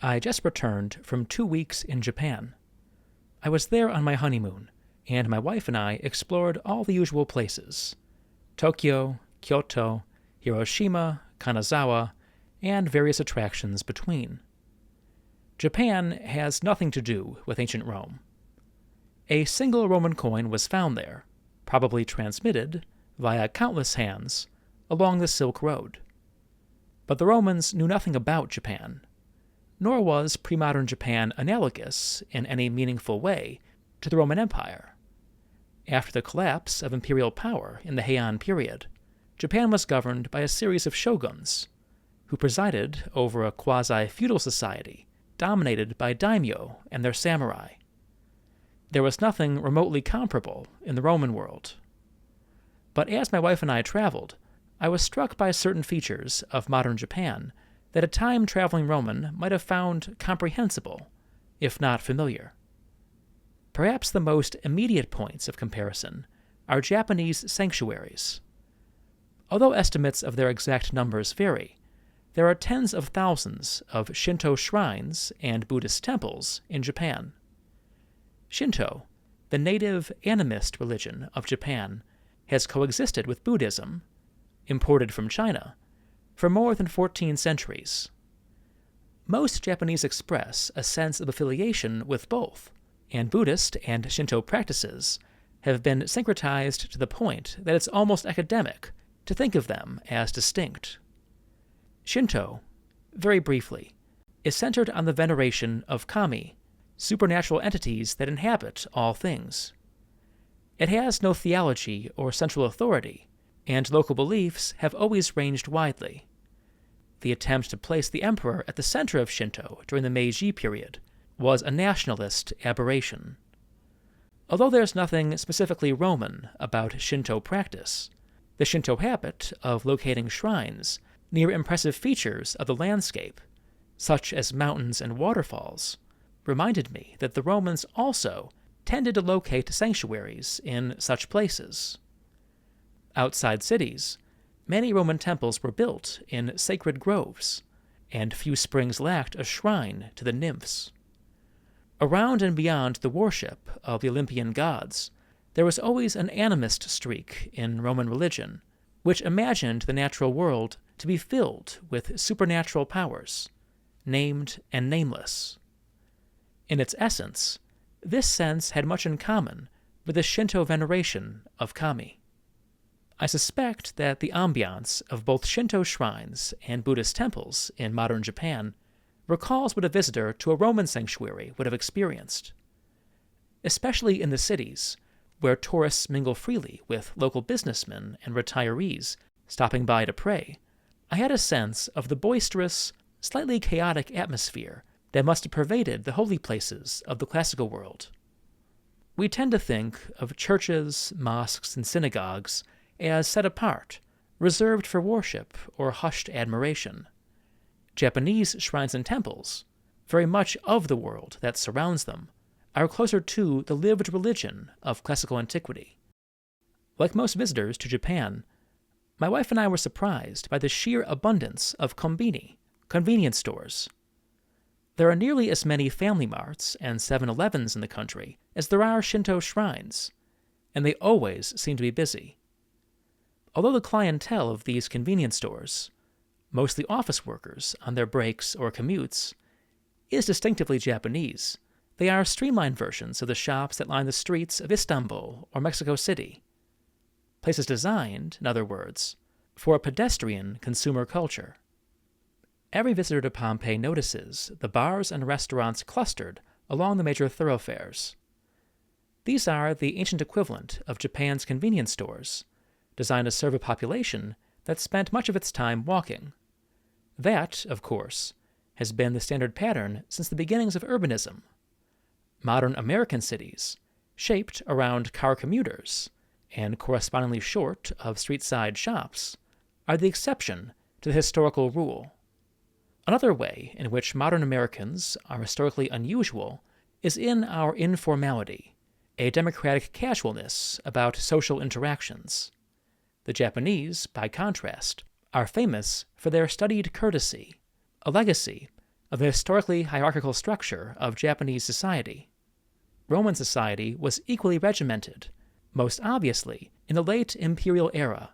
I just returned from 2 weeks in Japan. I was there on my honeymoon, and my wife and I explored all the usual places: Tokyo, Kyoto, Hiroshima, Kanazawa, and various attractions between. Japan has nothing to do with ancient Rome. A single Roman coin was found there, probably transmitted, via countless hands, along the Silk Road. But the Romans knew nothing about Japan, nor was pre-modern Japan analogous in any meaningful way to the Roman Empire. After the collapse of imperial power in the Heian period, Japan was governed by a series of shoguns, who presided over a quasi-feudal society dominated by daimyo and their samurai. There was nothing remotely comparable in the Roman world. But as my wife and I traveled, I was struck by certain features of modern Japan that a time-traveling Roman might have found comprehensible, if not familiar. Perhaps the most immediate points of comparison are Japanese sanctuaries. Although estimates of their exact numbers vary, there are tens of thousands of Shinto shrines and Buddhist temples in Japan. Shinto, the native animist religion of Japan, has coexisted with Buddhism, imported from China, for more than 14 centuries. Most Japanese express a sense of affiliation with both, and Buddhist and Shinto practices have been syncretized to the point that it's almost academic to think of them as distinct. Shinto, very briefly, is centered on the veneration of kami, supernatural entities that inhabit all things. It has no theology or central authority, and local beliefs have always ranged widely. The attempt to place the emperor at the center of Shinto during the Meiji period was a nationalist aberration. Although there's nothing specifically Roman about Shinto practice, the Shinto habit of locating shrines near impressive features of the landscape, such as mountains and waterfalls, reminded me that the Romans also tended to locate sanctuaries in such places. Outside cities, many Roman temples were built in sacred groves, and few springs lacked a shrine to the nymphs. Around and beyond the worship of the Olympian gods, there was always an animist streak in Roman religion, which imagined the natural world to be filled with supernatural powers, named and nameless. In its essence, this sense had much in common with the Shinto veneration of kami. I suspect that the ambiance of both Shinto shrines and Buddhist temples in modern Japan recalls what a visitor to a Roman sanctuary would have experienced. Especially in the cities, where tourists mingle freely with local businessmen and retirees stopping by to pray, I had a sense of the boisterous, slightly chaotic atmosphere that must have pervaded the holy places of the classical world. We tend to think of churches, mosques, and synagogues as set apart, reserved for worship or hushed admiration. Japanese shrines and temples, very much of the world that surrounds them, are closer to the lived religion of classical antiquity. Like most visitors to Japan, my wife and I were surprised by the sheer abundance of konbini, convenience stores. There are nearly as many Family Marts and 7-Elevens in the country as there are Shinto shrines, and they always seem to be busy. Although the clientele of these convenience stores, mostly office workers on their breaks or commutes, is distinctively Japanese, they are streamlined versions of the shops that line the streets of Istanbul or Mexico City. Places designed, in other words, for a pedestrian consumer culture. Every visitor to Pompeii notices the bars and restaurants clustered along the major thoroughfares. These are the ancient equivalent of Japan's convenience stores, designed to serve a population that spent much of its time walking. That, of course, has been the standard pattern since the beginnings of urbanism. Modern American cities, shaped around car commuters and correspondingly short of street-side shops, are the exception to the historical rule. Another way in which modern Americans are historically unusual is in our informality, a democratic casualness about social interactions. The Japanese, by contrast, are famous for their studied courtesy, a legacy of the historically hierarchical structure of Japanese society. Roman society was equally regimented, most obviously in the late imperial era,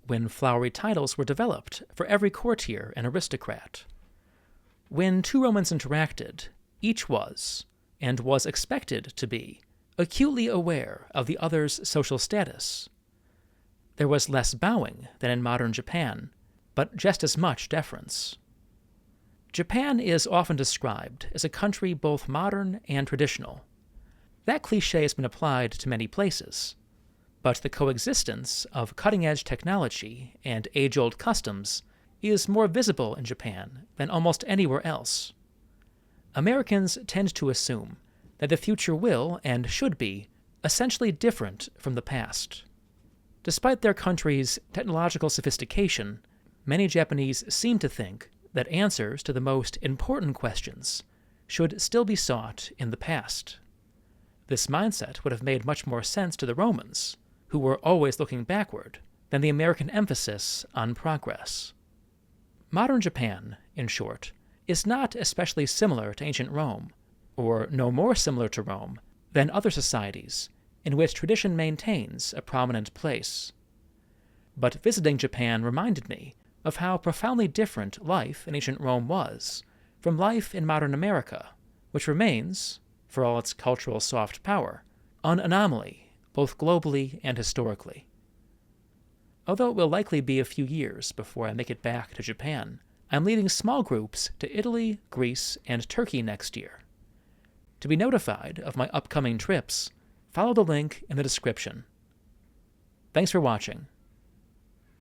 when flowery titles were developed for every courtier and aristocrat. When two Romans interacted, each was, and was expected to be, acutely aware of the other's social status. There was less bowing than in modern Japan, but just as much deference. Japan is often described as a country both modern and traditional. That cliché has been applied to many places, but the coexistence of cutting-edge technology and age-old customs is more visible in Japan than almost anywhere else. Americans tend to assume that the future will and should be essentially different from the past. Despite their country's technological sophistication, many Japanese seem to think that answers to the most important questions should still be sought in the past. This mindset would have made much more sense to the Romans, who were always looking backward, than the American emphasis on progress. Modern Japan, in short, is not especially similar to ancient Rome, or no more similar to Rome than other societies in which tradition maintains a prominent place. But visiting Japan reminded me of how profoundly different life in ancient Rome was from life in modern America, which remains, for all its cultural soft power, an anomaly both globally and historically. Although it will likely be a few years before I make it back to Japan, I'm leading small groups to Italy, Greece, and Turkey next year. To be notified of my upcoming trips, follow the link in the description. Thanks for watching.